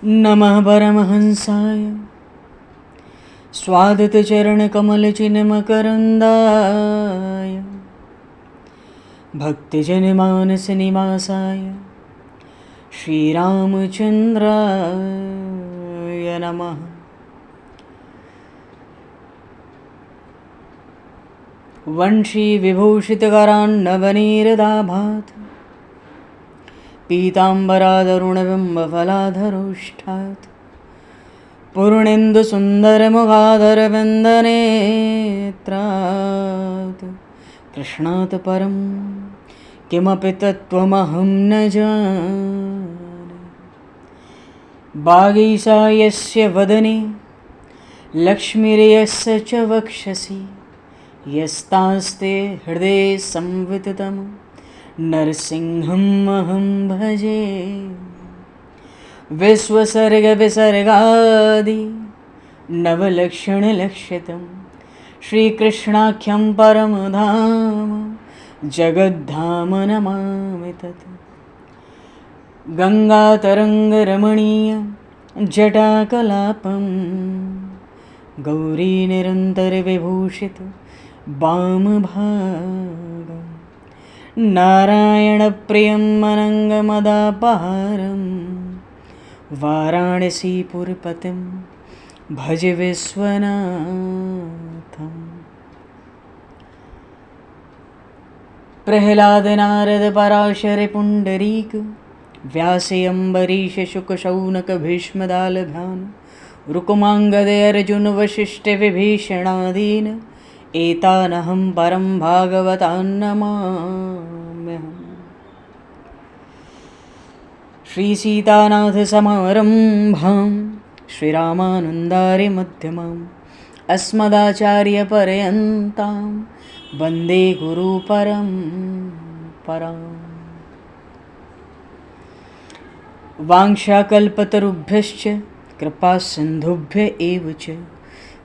नमः परमहंसाय स्वादतचरणकमलचिन्मकरन्दाय भक्तिजनमानसनिवासाय श्रीरामचन्द्राय नमः। वंशीविभूषितकरान्नवनीरदाभात् पीताम्बरादरुणबिम्बफलाधरोष्ठात् पूर्णेन्दुसुन्दरमुखादरविन्दनेत्रात् कृष्णात् परं किमपि तत्त्वमहं न जाने। वागीशायस्य वदने लक्ष्मीर्यस्य च वक्षसि यस्तास्ते हृदये संविततं नरसिंहम् अहं भजे। विश्वसर्गविसर्गादि नवलक्षणलक्षितं श्रीकृष्णाख्यं परमधाम जगद्धाम नमामि तत्। गङ्गातरङ्गरमणीयं जटाकलापं गौरीनिरन्तरविभूषितं वामभागं नारायणप्रियं अनङ्गमदापहारं वाराणसीपुरपतिं भज विश्वनाथम्। प्रह्लादनारदपराशरपुण्डरीक व्यासयम्बरीशशुकशौनकभीष्मदालभान् रुकुमाङ्गदर्जुनवसिष्ठविभीषणादीन् एतानहं परं भागवतान् नमाम्यहम्। श्रीसीतानाथसमारम्भां श्रीरामानन्दार्यमध्यमाम् अस्मदाचार्यपर्यन्तां वन्दे गुरुपरम्पराम्। वाञ्छाकल्पतरुभ्यश्च कृपासिन्धुभ्य एव च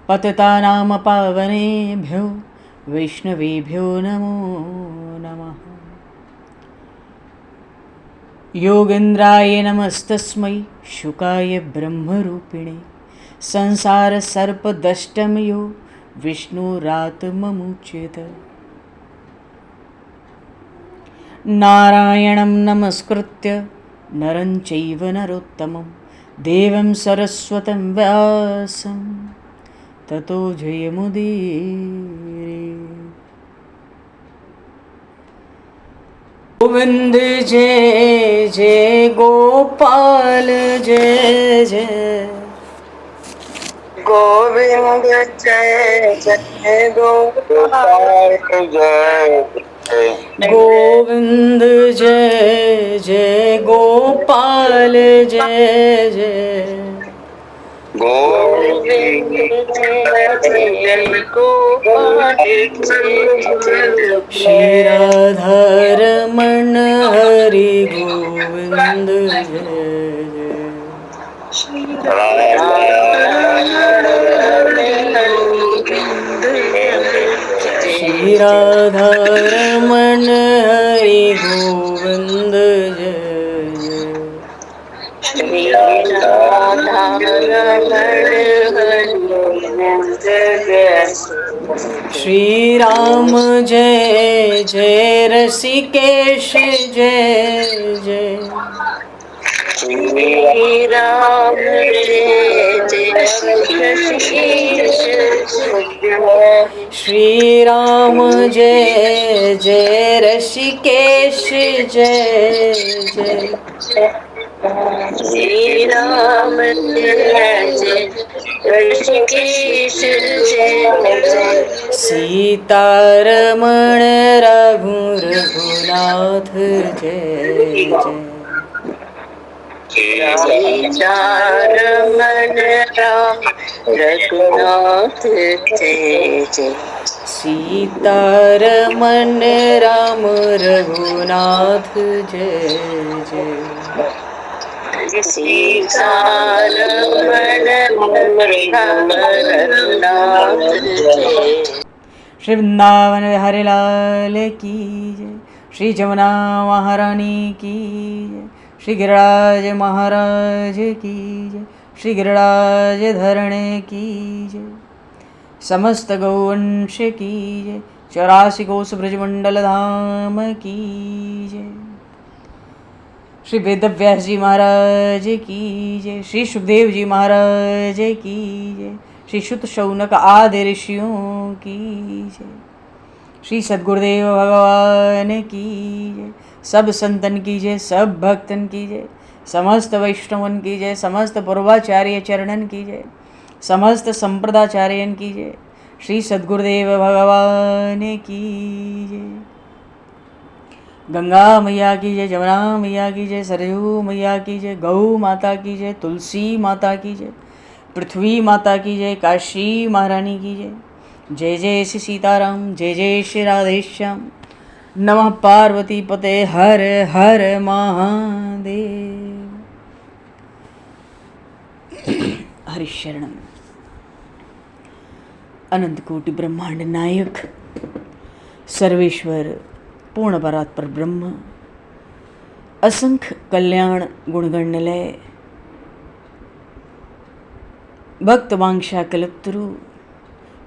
पतितानां पावनेभ्यो वैष्णवेभ्यो नमो नमः। योगेन्द्राय नमस्तस्मै शुकाय ब्रह्मरूपिणे संसारसर्पदष्टमयो विष्णुरात्ममुच्यत। नारायणं नमस्कृत्य नरं चैव नरोत्तमं देवं सरस्वतं व्यासं ततो जयमुदीरये। गोविंद जय जय गोपाल जय जय गोविंद जय जय गोपाल जय गोविंद जय जय गोपाल जय जय गोविंद जय जय गोपाल जय श्री राधारमण हरि गोविंद जय श्री राधारमण हरि गोविंद जय। श्री राम जय जय ऋषिकेश जय जय श्री राम जय जय ऋषिकेश जय। श्री राम जय जय ऋषिकेश जय जय श्री राम जय जय ऋषिकेश जय। सीतारमण रघुनाथ जय जय सीतारमण राम रघुनाथ जय जय। सीतारमण राम रघुनाथ जय जय सीतारमण राम रघुनाथ जय। श्री वृंदावन बिहारी लाल की जय। श्री जमुना महारानी की जय। श्री गिरिराज महाराज की जय, श्री गिरिराज धरणे की जय, समस्त गौवंश की जय, 84 कोस ब्रजमंडल धाम की जय, श्री वेदव्यास जी महाराज की जय, श्री सुखदेव जी महाराज की जय, श्री शुत शौनक आदि ऋषियों की जय, श्री सद्गुरुदेव भगवान की जय, सब संतन की जय, सब भक्तन की जय, समस्त वैष्णवन की जय, समस्त पूर्वाचार्य चरणन की जय, समस्त संप्रदाचार्यन की जय, श्री सद्गुरुदेव भगवान की जय। गंगा मैया की जय, जमुना मैया की जय, सरयू मैया की जय, गौ माता की जय, तुलसी माता की जय, पृथ्वी माता की जय, काशी महारानी की जय। जय जय श्री सीताराम, जय जय श्री राधेश्याम। नमः पार्वती पते हर हर महादेव। हरिशरणम। अनंत कोटि ब्रह्मांड नायक सर्वेश्वर पूर्ण परात्पर ब्रह्म, असंख्य कल्याण गुणगण निलय, भक्त वांछा कल्पतरु,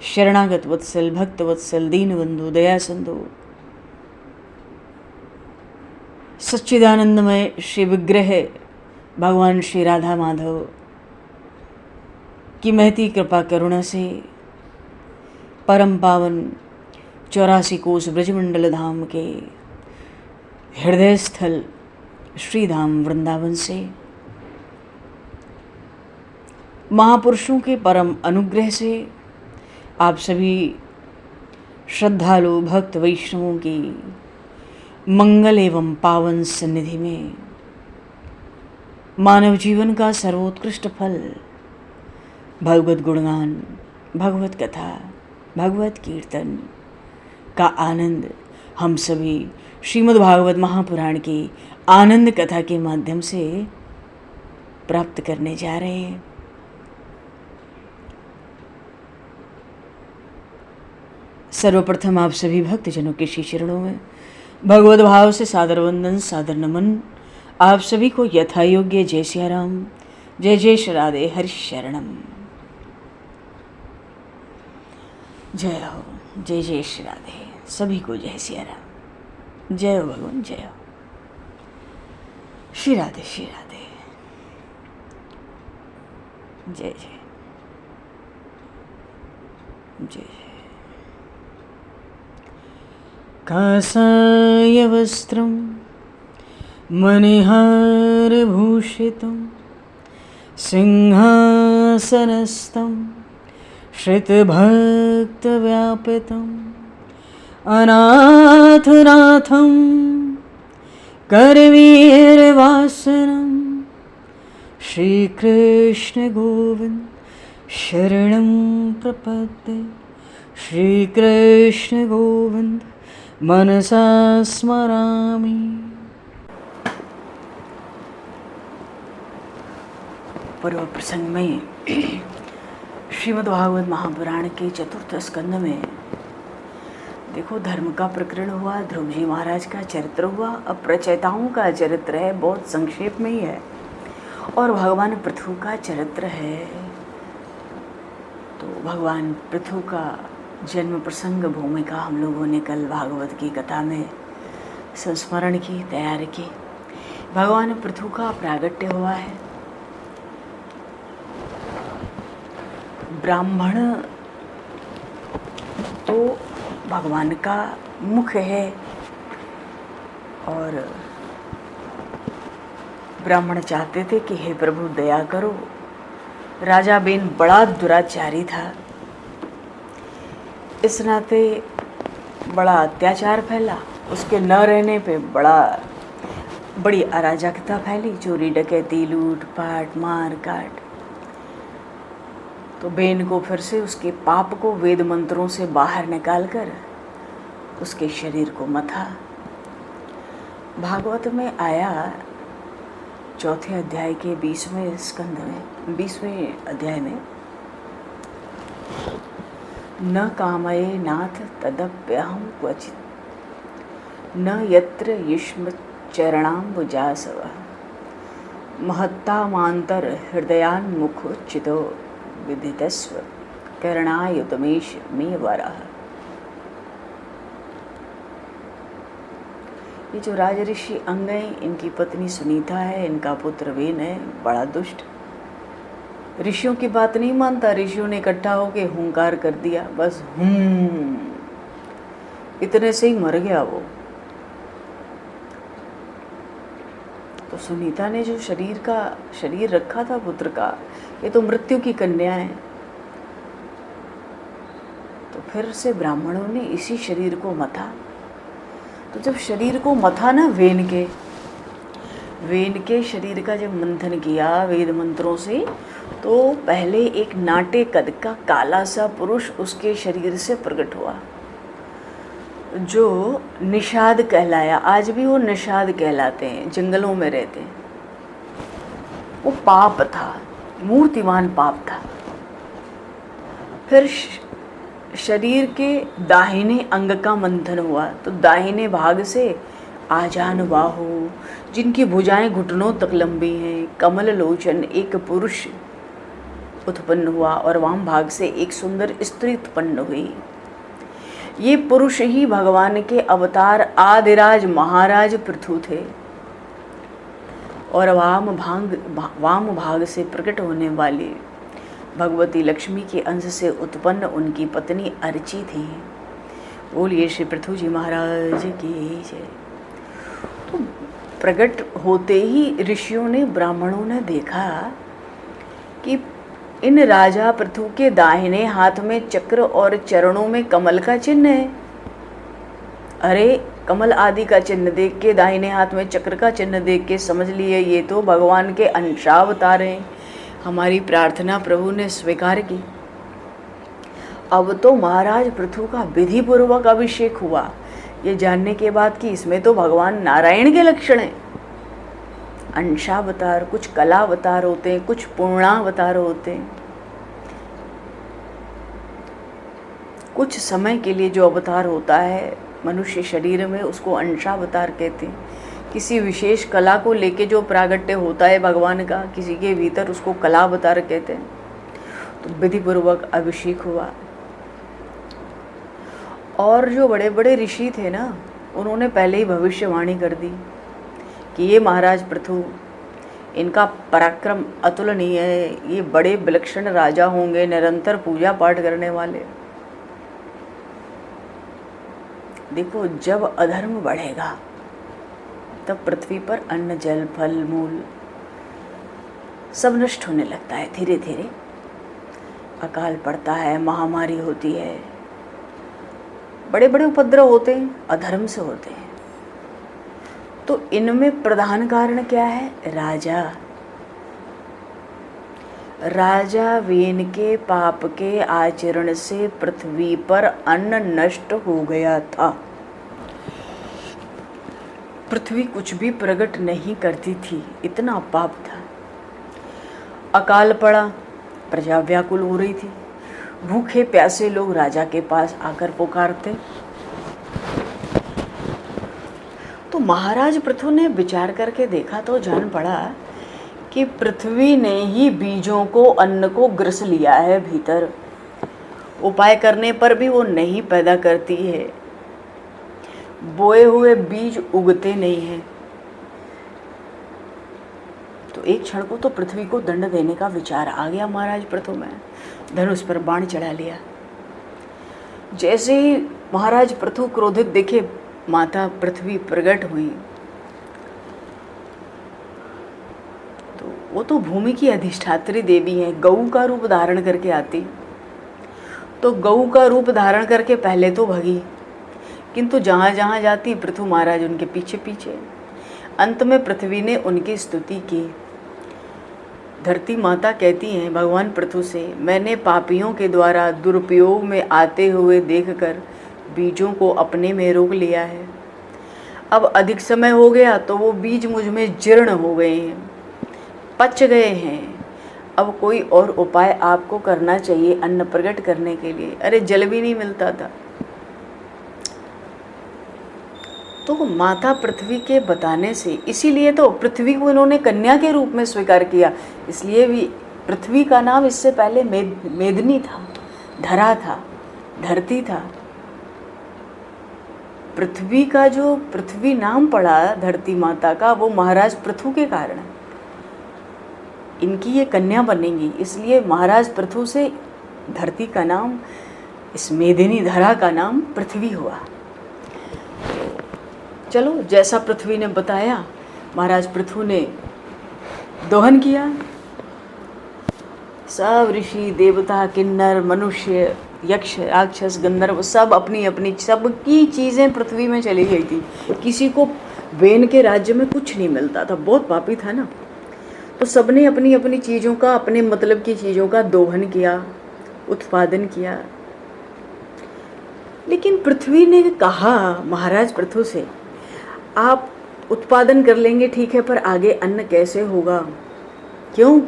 शरणागत वत्सल, भक्त वत्सल, दीनबंधु, दया सिंधु, सच्चिदानंदमय श्री विग्रह भगवान श्री राधा माधव की महती कृपा करुणा से परम पावन 84 कोस ब्रजमंडल धाम के हृदय स्थल श्री धाम वृंदावन से महापुरुषों के परम अनुग्रह से आप सभी श्रद्धालु भक्त वैष्णवों की मंगल एवं पावन सन्निधि में मानव जीवन का सर्वोत्कृष्ट फल भगवत गुणगान, भगवत कथा, भगवत कीर्तन का आनंद हम सभी श्रीमद् भागवत महापुराण की आनंद कथा के माध्यम से प्राप्त करने जा रहे हैं। सर्वप्रथम आप सभी भक्तजनों के श्री चरणों में भगवत भाव से सादर वंदन, सादर नमन। आप सभी को यथा योग्य जय सिया राम, जय जय श्री राधे, हरि शरणम। जय हो, जय जय श्री राधे, सभी को जय सिया राम, जय हो भगवान, जय हो श्री राधे, श्री राधे, जय जय जय जय। कासाय वस्त्रं मणिहारभूषितं सिंहासनस्थं श्रितभक्तव्यापितम् अनाथनाथं करवीरवासनं श्रीकृष्ण गोविंद शरणं प्रपद्ये। श्रीकृष्ण गोविंद मनसा स्मरामि। पूर्व प्रसंग में श्रीमद् भागवत महापुराण के चतुर्थ स्कंद में देखो धर्म का प्रकरण हुआ, ध्रुव जी महाराज का चरित्र हुआ। अब प्रचेताओं का चरित्र है, बहुत संक्षेप में ही है, और भगवान पृथु का चरित्र है। तो भगवान पृथु का जन्म प्रसंग भूमिका हम लोगों ने कल भागवत की कथा में संस्मरण की, तैयार की। भगवान पृथु का प्रागट्य हुआ है। ब्राह्मण तो भगवान का मुख है, और ब्राह्मण चाहते थे कि हे प्रभु दया करो। राजा बेन बड़ा दुराचारी था, इस नाते बड़ा अत्याचार फैला। उसके न रहने पे बड़ी अराजकता फैली, चोरी डकैती, लूट पाट, मार काट। तो बेन को फिर से उसके पाप को वेद मंत्रों से बाहर निकालकर उसके शरीर को मथा। भागवत में आया चौथे अध्याय के 20वें स्कंद में, 20वें अध्याय में, न कामये नाथ तदप्यहं क्वचित् न यत्र युष्म चरणाम्बुजासवः महत्तामांतर हृदयान्मुख चितो विदितस्व करणायुतमेश मे वरः। ये जो राजऋषि अंगय, इनकी पत्नी सुनीता है, इनका पुत्र वेन है, बड़ा दुष्ट, ऋषियों की बात नहीं मानता। ऋषियों ने इकट्ठा होके हुंकार कर दिया, बस इतने से ही मर गया वो। तो सुनीता ने जो शरीर रखा था पुत्र का, ये तो मृत्यु की कन्या है। तो फिर से ब्राह्मणों ने इसी शरीर को मथा। तो जब शरीर को मथा ना वेन के शरीर का जब मंथन किया वेद मंत्रों से, तो पहले एक नाटे कद का काला सा पुरुष उसके शरीर से प्रकट हुआ, जो निषाद कहलाया। आज भी वो निषाद कहलाते हैं, जंगलों में रहते हैं। वो पाप था, मूर्तिमान पाप था। फिर शरीर के दाहिने अंग का मंथन हुआ, तो दाहिने भाग से आजान बाहु, जिनकी भुजाएं घुटनों तक लंबी हैं, कमल लोचन एक पुरुष उत्पन्न हुआ, और वाम भाग से एक सुंदर स्त्री उत्पन्न हुई। ये पुरुष ही भगवान के अवतार आदिराज महाराज पृथु थे, और वाम भाग से प्रकट होने वाली भगवती लक्ष्मी के अंश से उत्पन्न उनकी पत्नी अर्ची थी। बोलिए श्री पृथु जी महाराज की जय। तो प्रकट होते ही ऋषियों ने, ब्राह्मणों ने देखा कि इन राजा पृथु के दाहिने हाथ में चक्र और चरणों में कमल का चिन्ह है। अरे कमल आदि का चिन्ह देख के, दाहिने हाथ में चक्र का चिन्ह देख के समझ लिए ये तो भगवान के अंशावतार हैं। हमारी प्रार्थना प्रभु ने स्वीकार की। अब तो महाराज पृथु का विधि पूर्वक अभिषेक हुआ, ये जानने के बाद कि इसमें तो भगवान नारायण के लक्षण हैं। अंशावतार, कुछ कलावतार होते हैं, कुछ पूर्णावतार होते हैं। कुछ समय के लिए जो अवतार होता है मनुष्य शरीर में, उसको अंशावतार कहते हैं। किसी विशेष कला को लेके जो प्रागट्य होता है भगवान का किसी के भीतर, उसको कलावतार कहते हैं। तो विधि पूर्वक अभिषेक हुआ, और जो बड़े बड़े ऋषि थे ना, उन्होंने पहले ही भविष्यवाणी कर दी कि ये महाराज पृथु, इनका पराक्रम अतुलनीय है, ये बड़े विलक्षण राजा होंगे, निरंतर पूजा पाठ करने वाले। देखो, जब अधर्म बढ़ेगा तब पृथ्वी पर अन्न जल फल मूल सब नष्ट होने लगता है। धीरे धीरे अकाल पड़ता है, महामारी होती है, बड़े बड़े उपद्रव होते हैं, अधर्म से होते हैं। तो इनमें प्रधान कारण क्या है? राजा वेन के पाप के आचरण से पृथ्वी पर अन्न नष्ट हो गया था। पृथ्वी कुछ भी प्रकट नहीं करती थी, इतना पाप था। अकाल पड़ा, प्रजा व्याकुल हो रही थी, भूखे प्यासे लोग राजा के पास आकर पुकारते। तो महाराज पृथु ने विचार करके देखा तो जान पड़ा कि पृथ्वी ने ही बीजों को, अन्न को ग्रस लिया है भीतर। उपाय करने पर भी वो नहीं पैदा करती है, बोए हुए बीज उगते नहीं हैं। तो एक क्षण को तो पृथ्वी को दंड देने का विचार आ गया महाराज पृथु में। धनुष पर बाण चढ़ा लिया। जैसे ही महाराज पृथु क्रोधित दिखे, माता पृथ्वी प्रकट हुई। तो वो तो भूमि की अधिष्ठात्री देवी है, गऊ का रूप धारण करके आती। तो गऊ का रूप धारण करके पहले तो भगी, किंतु जहाँ जहाँ जाती पृथु महाराज उनके पीछे पीछे। अंत में पृथ्वी ने उनकी स्तुति की। धरती माता कहती हैं भगवान पृथु से, मैंने पापियों के द्वारा दुरुपयोग में आते हुए देखकर बीजों को अपने में रोक लिया है। अब अधिक समय हो गया तो वो बीज मुझ में जीर्ण हो गए हैं, पच गए हैं। अब कोई और उपाय आपको करना चाहिए अन्न प्रकट करने के लिए। अरे जल भी नहीं मिलता था। तो माता पृथ्वी के बताने से, इसीलिए तो पृथ्वी को इन्होंने कन्या के रूप में स्वीकार किया। इसलिए भी पृथ्वी का नाम इससे पहले मेदिनी था, धरा था, धरती था। पृथ्वी का जो पृथ्वी नाम पड़ा धरती माता का, वो महाराज पृथु के कारण है। इनकी ये कन्या बनेंगी, इसलिए महाराज पृथु से धरती का नाम, इस मेदिनी धरा का नाम पृथ्वी हुआ। चलो, जैसा पृथ्वी ने बताया, महाराज पृथु ने दोहन किया। सब ऋषि देवता, किन्नर, मनुष्य, यक्ष, राक्षस, गंधर्व सब अपनी अपनी सबकी चीज़ें पृथ्वी में चली गई थी। किसी को वेन के राज्य में कुछ नहीं मिलता था, बहुत पापी था ना। तो सबने अपनी अपनी चीज़ों का, अपने मतलब की चीज़ों का दोहन किया, उत्पादन किया। लेकिन पृथ्वी ने कहा महाराज पृथु से, आप उत्पादन कर लेंगे ठीक है, पर आगे अन्न कैसे होगा? क्यों?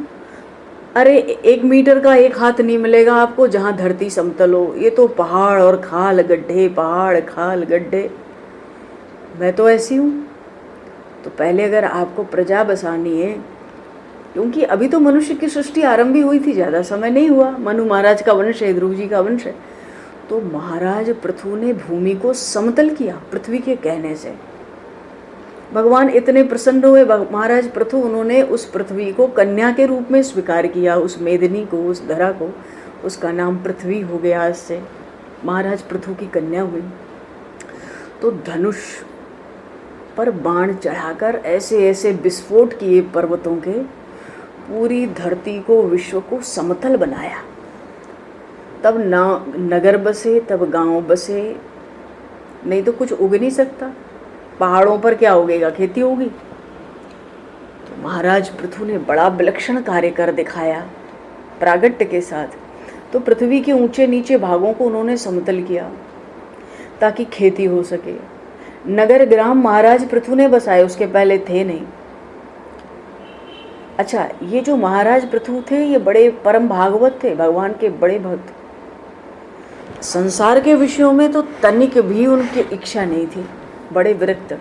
अरे 1 मीटर का 1 हाथ नहीं मिलेगा आपको जहाँ धरती समतल हो। ये तो पहाड़ और खाल गड्ढे, पहाड़ खाल गड्ढे। मैं तो ऐसी हूँ। तो पहले अगर आपको प्रजा बसानी है, क्योंकि अभी तो मनुष्य की सृष्टि आरंभ ही हुई थी, ज़्यादा समय नहीं हुआ। मनु महाराज का वंश है, ध्रुव जी का वंश है। तो महाराज पृथु ने भूमि को समतल किया पृथ्वी के कहने से। भगवान इतने प्रसन्न हुए महाराज पृथु, उन्होंने उस पृथ्वी को कन्या के रूप में स्वीकार किया, उस मेदिनी को, उस धरा को। उसका नाम पृथ्वी हो गया। आज से महाराज पृथु की कन्या हुई। तो धनुष पर बाण चढ़ाकर ऐसे ऐसे विस्फोट किए पर्वतों के, पूरी धरती को, विश्व को समतल बनाया। तब नगर बसे, तब गांव बसे। नहीं तो कुछ उग नहीं सकता। पहाड़ों पर क्या उगेगा? खेती होगी। तो महाराज पृथु ने बड़ा विलक्षण कार्य कर दिखाया प्रागट्य के साथ। तो पृथ्वी के ऊंचे नीचे भागों को उन्होंने समतल किया ताकि खेती हो सके। नगर ग्राम महाराज पृथु ने बसाए, उसके पहले थे नहीं। अच्छा, ये जो महाराज पृथु थे, ये बड़े परम भागवत थे, भगवान के बड़े भक्त। संसार के विषयों में तो तनिक भी उनकी इच्छा नहीं थी, बड़े विरक्त।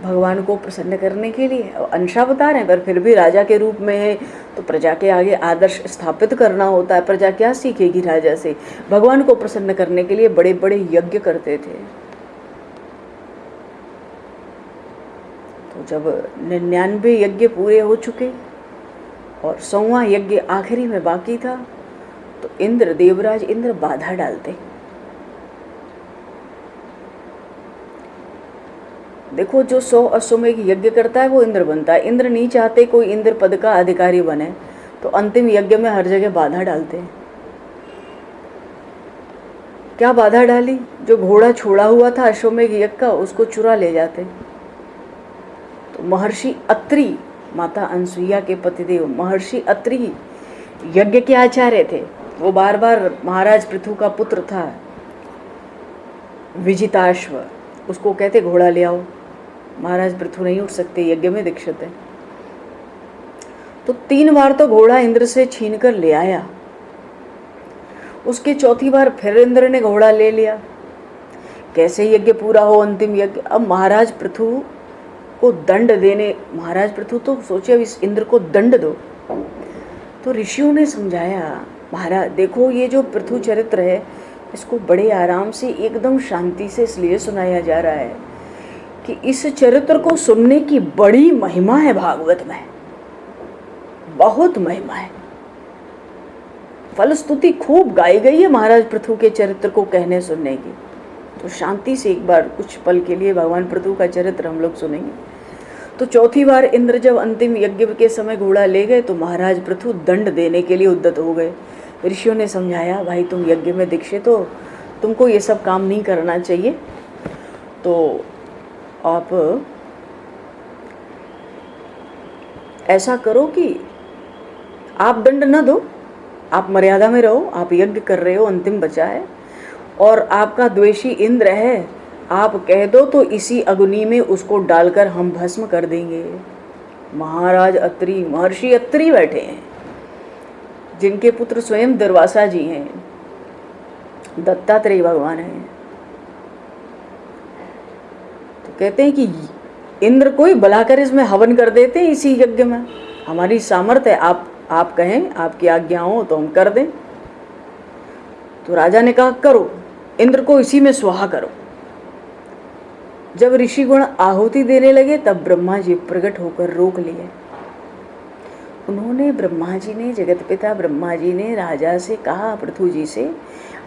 भगवान को प्रसन्न करने के लिए अंशावतार हैं, पर फिर भी राजा के रूप में है, तो प्रजा के आगे आदर्श स्थापित करना होता है। प्रजा क्या सीखेगी राजा से? भगवान को प्रसन्न करने के लिए बड़े बड़े यज्ञ करते थे। तो जब 99 यज्ञ पूरे हो चुके और 100वां यज्ञ आखिरी में बाकी था, तो इंद्र, देवराज इंद्र बाधा डालते। देखो, जो 100 अश्वमेघ यज्ञ करता है वो इंद्र बनता है। इंद्र नहीं चाहते कोई इंद्र पद का अधिकारी बने, तो अंतिम यज्ञ में हर जगह बाधा डालते हैं। क्या बाधा डाली? जो घोड़ा छोड़ा हुआ था अश्वमेघ यज्ञ का, उसको चुरा ले जाते। तो महर्षि अत्रि, माता अनसुईया के पतिदेव महर्षि अत्रि यज्ञ के आचार्य थे। वो बार बार महाराज पृथु का पुत्र था विजिताश्व, उसको कहते घोड़ा ले आओ। महाराज पृथु नहीं उठ सकते, यज्ञ में दीक्षित है। तो 3 बार तो घोड़ा इंद्र से छीन कर ले आया। उसके 4थी बार फिर इंद्र ने घोड़ा ले लिया। कैसे यज्ञ पूरा हो, अंतिम यज्ञ। अब महाराज पृथु को दंड देने, महाराज पृथु तो सोचे अब इस इंद्र को दंड दो। तो ऋषियों ने समझाया, महाराज देखो, ये जो पृथु चरित्र है, इसको बड़े आराम से एकदम शांति से इसलिए सुनाया जा रहा है कि इस चरित्र को सुनने की बड़ी महिमा है भागवत में, बहुत महिमा है। फलस्तुति खूब गाई गई है महाराज पृथु के चरित्र को कहने सुनने की। तो शांति से एक बार कुछ पल के लिए भगवान पृथु का चरित्र हम लोग सुनेंगे। तो 4थी बार इंद्र जब अंतिम यज्ञ के समय घोड़ा ले गए, तो महाराज पृथु दंड देने के लिए उद्यत हो गए। ऋषियों ने समझाया, भाई तुम यज्ञ में दीक्षित हो, तुमको ये सब काम नहीं करना चाहिए। तो आप ऐसा करो कि आप दंड न दो, आप मर्यादा में रहो। आप यज्ञ कर रहे हो, अंतिम बचा है, और आपका द्वेषी इंद्र है, आप कह दो तो इसी अग्नि में उसको डालकर हम भस्म कर देंगे। महाराज अत्रि, महर्षि अत्रि बैठे हैं, जिनके पुत्र स्वयं दुर्वासा जी हैं, दत्तात्रेय भगवान हैं। कहते हैं कि इंद्र को ही बुलाकर इसमें हवन कर देते हैं इसी यज्ञ में, हमारी सामर्थ्य है, आप कहें, आपकी आज्ञा हो तो हम कर दें। तो राजा ने कहा करो, इंद्र को इसी में स्वाहा करो। जब ऋषिगण आहुति देने लगे तब ब्रह्मा जी प्रकट होकर रोक लिए। उन्होंने, ब्रह्मा जी ने, जगत पिता ब्रह्मा जी ने राजा से कहा, पृथु जी से,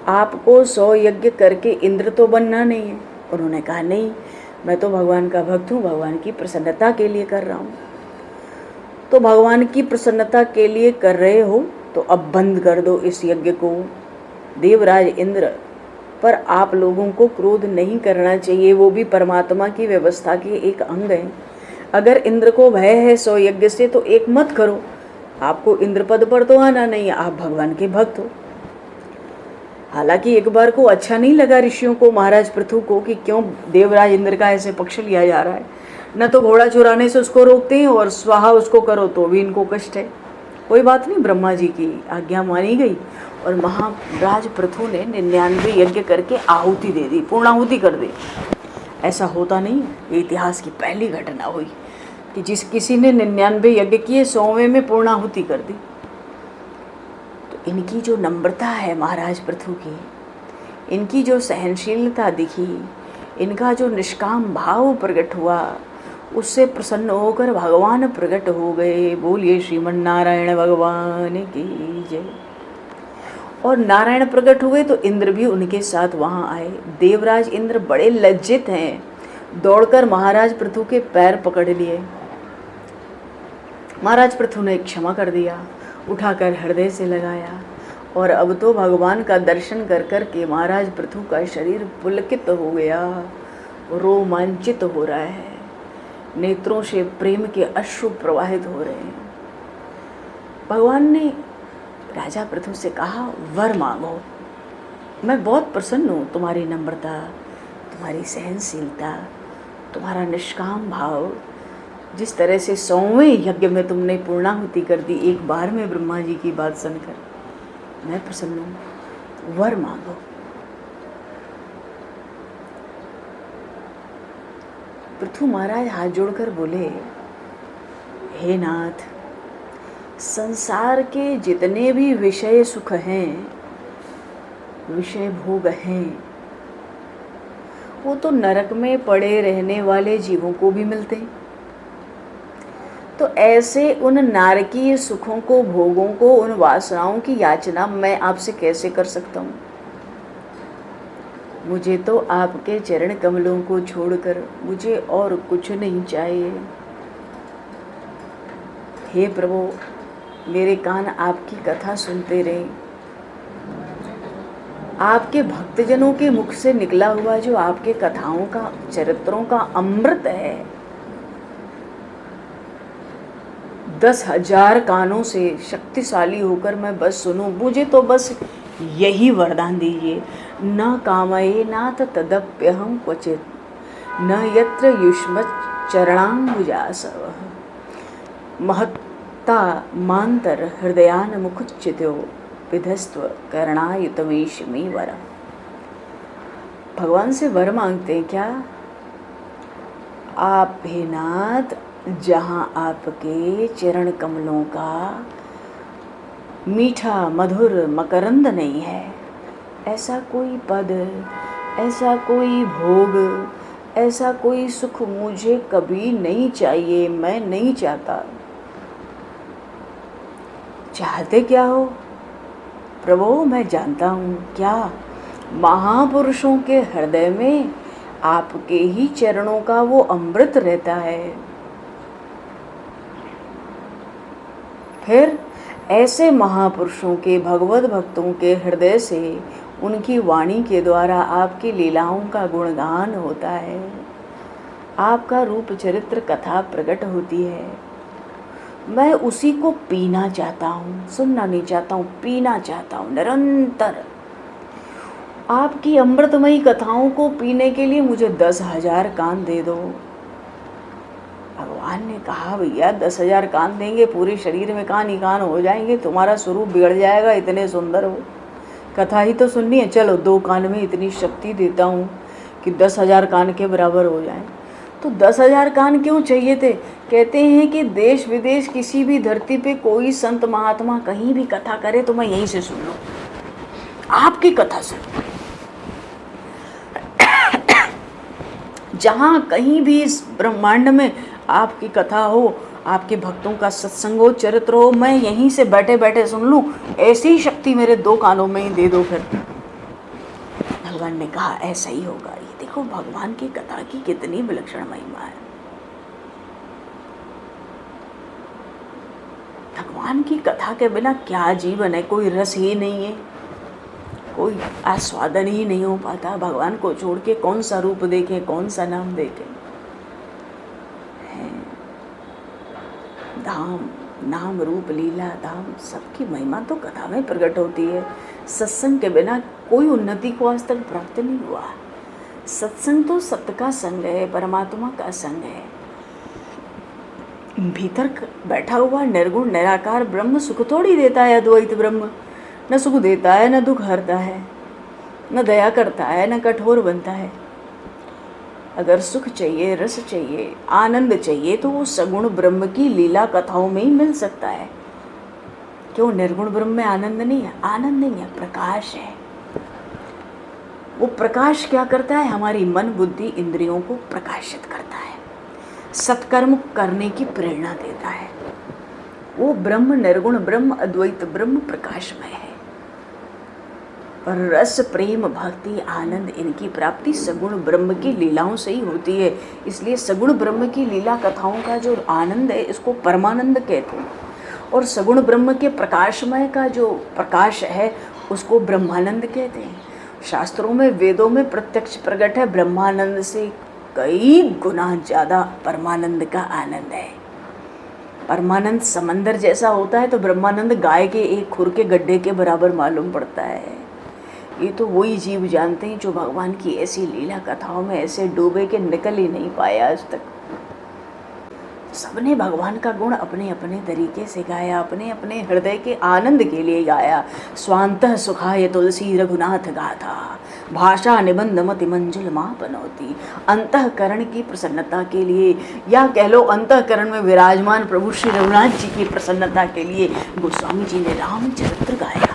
आपको 100 यज्ञ करके इंद्र तो बनना नहीं है। उन्होंने कहा नहीं, मैं तो भगवान का भक्त हूँ, भगवान की प्रसन्नता के लिए कर रहा हूँ। तो भगवान की प्रसन्नता के लिए कर रहे हो तो अब बंद कर दो इस यज्ञ को। देवराज इंद्र पर आप लोगों को क्रोध नहीं करना चाहिए, वो भी परमात्मा की व्यवस्था के एक अंग है। अगर इंद्र को भय है 100 यज्ञ से तो एक मत करो, आपको इंद्र पद पर तो आना नहीं है, आप भगवान के भक्त हो। हालांकि एक बार को अच्छा नहीं लगा ऋषियों को, महाराज पृथु को, कि क्यों देवराज इंद्र का ऐसे पक्ष लिया जा रहा है, न तो घोड़ा चुराने से उसको रोकते हैं और स्वाहा उसको करो तो भी इनको कष्ट है। कोई बात नहीं, ब्रह्मा जी की आज्ञा मानी गई और महाराज पृथु ने 99 यज्ञ करके आहुति दे दी, पूर्णाहुति कर दी। ऐसा होता नहीं, ये इतिहास की पहली घटना हुई कि जिस किसी ने 99 यज्ञ किए 100वें में पूर्णाहुति कर दी। तो इनकी जो नम्रता है महाराज पृथु की, इनकी जो सहनशीलता दिखी, इनका जो निष्काम भाव प्रकट हुआ, उससे प्रसन्न होकर भगवान प्रकट हो गए। बोलिए श्रीमन नारायण भगवान की जय। और नारायण प्रकट हुए तो इंद्र भी उनके साथ वहाँ आए। देवराज इंद्र बड़े लज्जित हैं, दौड़कर महाराज पृथु के पैर पकड़ लिए। महाराज पृथु ने क्षमा कर दिया, उठाकर हृदय से लगाया और अब तो भगवान का दर्शन कर कर के महाराज पृथु का शरीर पुलकित हो गया, रोमांचित हो रहा है, नेत्रों से प्रेम के अश्रु प्रवाहित हो रहे हैं। भगवान ने राजा पृथु से कहा, वर मांगो, मैं बहुत प्रसन्न हूँ, तुम्हारी नम्रता, तुम्हारी सहनशीलता, तुम्हारा निष्काम भाव, जिस तरह से 100वें यज्ञ में तुमने पूर्णाहुति कर दी एक बार में ब्रह्मा जी की बात सुनकर, मैं प्रसन्न हूँ, वर मांगो। पृथु महाराज हाथ जोड़कर बोले, हे नाथ, संसार के जितने भी विषय सुख हैं, विषय भोग हैं, वो तो नरक में पड़े रहने वाले जीवों को भी मिलते हैं। तो ऐसे उन नारकीय सुखों को, भोगों को, उन वासनाओं की याचना मैं आपसे कैसे कर सकता हूँ? मुझे तो आपके चरण कमलों को छोड़कर मुझे और कुछ नहीं चाहिए। हे प्रभु, मेरे कान आपकी कथा सुनते रहे। आपके भक्तजनों के मुख से निकला हुआ जो आपके कथाओं का, चरित्रों का अमृत है, 10,000 कानों से शक्तिशाली होकर मैं बस सुनूं। मुझे तो बस यही वरदान दीजिए। न कामये नाथ तदप्यहं क्वचित, न यत्र युष्मत् चरणाम्बुजासवः, महत्ता मांतर हृदयान मुखुच्चितो विधस्त्व करणायुतमीशमी वरम। भगवान से वर मांगते हैं क्या? आप हे नाथ, जहाँ आपके चरण कमलों का मीठा मधुर मकरंद नहीं है, ऐसा कोई पद, ऐसा कोई भोग, ऐसा कोई सुख मुझे कभी नहीं चाहिए, मैं नहीं चाहता। चाहते क्या हो प्रभु? मैं जानता हूँ। क्या? महापुरुषों के हृदय में आपके ही चरणों का वो अमृत रहता है। फिर ऐसे महापुरुषों के, भगवत भक्तों के हृदय से, उनकी वाणी के द्वारा आपकी लीलाओं का गुणगान होता है, आपका रूप चरित्र कथा प्रकट होती है। मैं उसी को पीना चाहता हूँ, सुनना नहीं चाहता हूँ, पीना चाहता हूँ निरंतर। आपकी अमृतमयी कथाओं को पीने के लिए मुझे 10,000 कान दे दो। भगवान ने कहा, भैया 10,000 कान देंगे, पूरे शरीर में कान ही कान हो जाएंगे, तुम्हारा स्वरूप बिगड़ जाएगा, इतने सुंदर हो। कथा ही तो सुननी है, चलो 2 कान में इतनी शक्ति देता हूँ कि 10,000 कान के बराबर हो जाए। तो 10,000 कान क्यों चाहिए थे? कहते हैं कि देश विदेश किसी भी धरती पे कोई संत महात्मा कहीं भी कथा करे तो मैं यहीं से सुन लूं, आपकी कथा से। जहाँ कहीं भी इस ब्रह्मांड में आपकी कथा हो, आपके भक्तों का सत्संग हो, चरित्र हो, मैं यहीं से बैठे बैठे सुन लूं, ऐसी ही शक्ति मेरे 2 कानों में ही दे दो। फिर भगवान ने कहा ऐसा ही होगा। ये देखो भगवान की कथा की कितनी विलक्षण महिमा है। भगवान की कथा के बिना क्या जीवन है? कोई रस ही नहीं है, कोई आस्वादन ही नहीं हो पाता। भगवान को छोड़ के कौन सा रूप देखे, कौन सा नाम देखे? धाम, नाम, रूप, लीला, धाम, सबकी महिमा तो कथा में प्रकट होती है। सत्संग के बिना कोई उन्नति को आज तक प्राप्त नहीं हुआ। सत्संग तो सत्य का संग है, परमात्मा का संग है। भीतर बैठा हुआ निर्गुण निराकार ब्रह्म सुख थोड़ी देता है। अद्वैत ब्रह्म न सुख देता है, न दुख हरता है, न दया करता है, न कठोर बनता है। अगर सुख चाहिए, रस चाहिए, आनंद चाहिए तो वो सगुण ब्रह्म की लीला कथाओं में ही मिल सकता है। क्यों? निर्गुण ब्रह्म में आनंद नहीं है? आनंद नहीं है, प्रकाश है। वो प्रकाश क्या करता है? हमारी मन, बुद्धि, इंद्रियों को प्रकाशित करता है, सत्कर्म करने की प्रेरणा देता है। वो ब्रह्म, निर्गुण ब्रह्म, अद्वैत ब्रह्म प्रकाशमय है। और रस, प्रेम, भक्ति, आनंद, इनकी प्राप्ति सगुण ब्रह्म की लीलाओं से ही होती है। इसलिए सगुण ब्रह्म की लीला कथाओं का जो आनंद है इसको परमानंद कहते हैं, और सगुण ब्रह्म के प्रकाशमय का जो प्रकाश है उसको ब्रह्मानंद कहते हैं। शास्त्रों में, वेदों में प्रत्यक्ष प्रकट है, ब्रह्मानंद से कई गुना ज़्यादा परमानंद का आनंद है। परमानंद समंदर जैसा होता है तो ब्रह्मानंद गाय के एक खुर के गड्ढे के बराबर मालूम पड़ता है। ये तो वही जीव जानते हैं जो भगवान की ऐसी लीला कथाओं में ऐसे डूबे के निकल ही नहीं पाए आज तक। सबने भगवान का गुण अपने अपने तरीके से गाया, अपने अपने हृदय के आनंद के लिए गाया। स्वांतः सुखाय तुलसी रघुनाथ गाथा, भाषा निबंध मति मंजुल माँ बनौती। अंतःकरण की प्रसन्नता के लिए, या कह लो अंतःकरण में विराजमान प्रभु श्री रघुनाथ जी की प्रसन्नता के लिए गोस्वामी जी ने रामचरित्र गाया।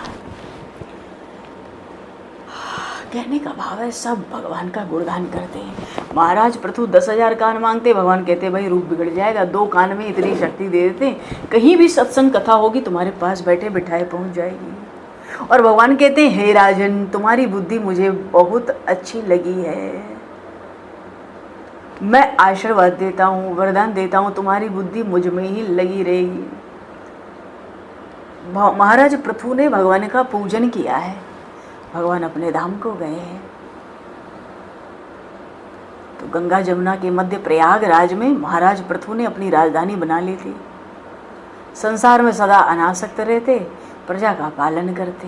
कहने का भाव है सब भगवान का गुणगान करते हैं। महाराज पृथु 10,000 कान मांगते, भगवान कहते भाई रूप बिगड़ जाएगा, 2 कान में इतनी शक्ति दे देते, कहीं भी सत्संग कथा होगी तुम्हारे पास बैठे बिठाए पहुंच जाएगी। और भगवान कहते हैं हे राजन, तुम्हारी बुद्धि मुझे बहुत अच्छी लगी है, मैं आशीर्वाद देता हूँ, वरदान देता हूँ, तुम्हारी बुद्धि मुझ में ही लगी रहेगी। महाराज पृथु ने भगवान का पूजन किया है, भगवान अपने धाम को गए हैं। तो गंगा जमुना के मध्य प्रयागराज में महाराज पृथु ने अपनी राजधानी बना ली थी। संसार में सदा अनासक्त रहते, प्रजा का पालन करते।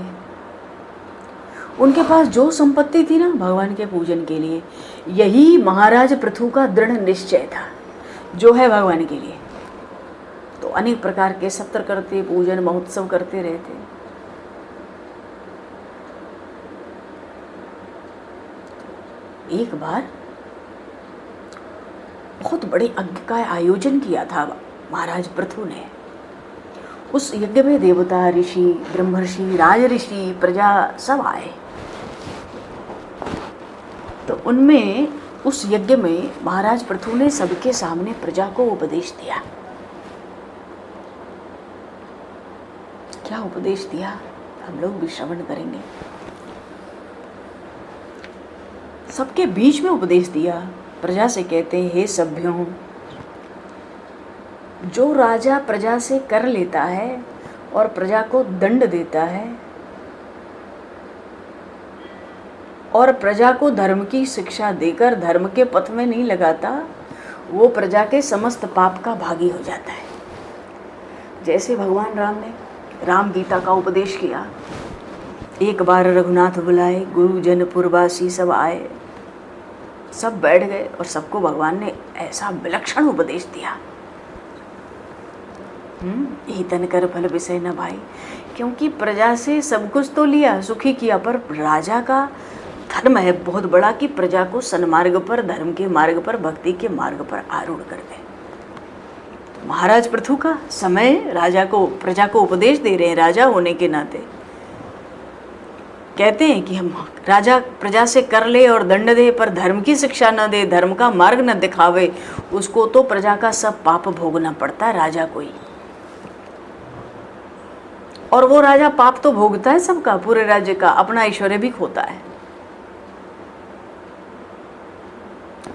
उनके पास जो संपत्ति थी ना भगवान के पूजन के लिए, यही महाराज पृथु का दृढ़ निश्चय था जो है भगवान के लिए। तो अनेक प्रकार के सत्र करते, पूजन महोत्सव करते रहते। एक बार बहुत बड़े यज्ञ का आयोजन किया था महाराज पृथु ने। उस यज्ञ में देवता, ऋषि, ब्रह्मर्षि, राजऋषि, प्रजा सब आए। तो उनमें उस यज्ञ में महाराज पृथु ने सबके सामने प्रजा को उपदेश दिया। क्या उपदेश दिया हम लोग भी श्रवण करेंगे। सबके बीच में उपदेश दिया। प्रजा से कहते हैं हे सभ्यों, जो राजा प्रजा से कर लेता है और प्रजा को दंड देता है और प्रजा को धर्म की शिक्षा देकर धर्म के पथ में नहीं लगाता, वो प्रजा के समस्त पाप का भागी हो जाता है। जैसे भगवान राम ने राम गीता का उपदेश किया। एक बार रघुनाथ बुलाए, गुरुजन पुरवासी सब आए, सब बैठ गए और सबको भगवान ने ऐसा विलक्षण उपदेश दिया। ईतन कर फल विषय न भाई, क्योंकि प्रजा से सब कुछ तो लिया, सुखी किया, पर राजा का धर्म है बहुत बड़ा कि प्रजा को सन्मार्ग पर, धर्म के मार्ग पर, भक्ति के मार्ग पर आरूढ़ कर दे। महाराज पृथु का समय राजा को, प्रजा को उपदेश दे रहे हैं राजा होने के नाते। कहते हैं कि हम राजा प्रजा से कर ले और दंड दे, पर धर्म की शिक्षा न दे, धर्म का मार्ग न दिखावे, उसको तो प्रजा का सब पाप भोगना पड़ता है, राजा को ही। और वो राजा पाप तो भोगता है सबका, पूरे राज्य का, अपना ऐश्वर्य भी खोता है।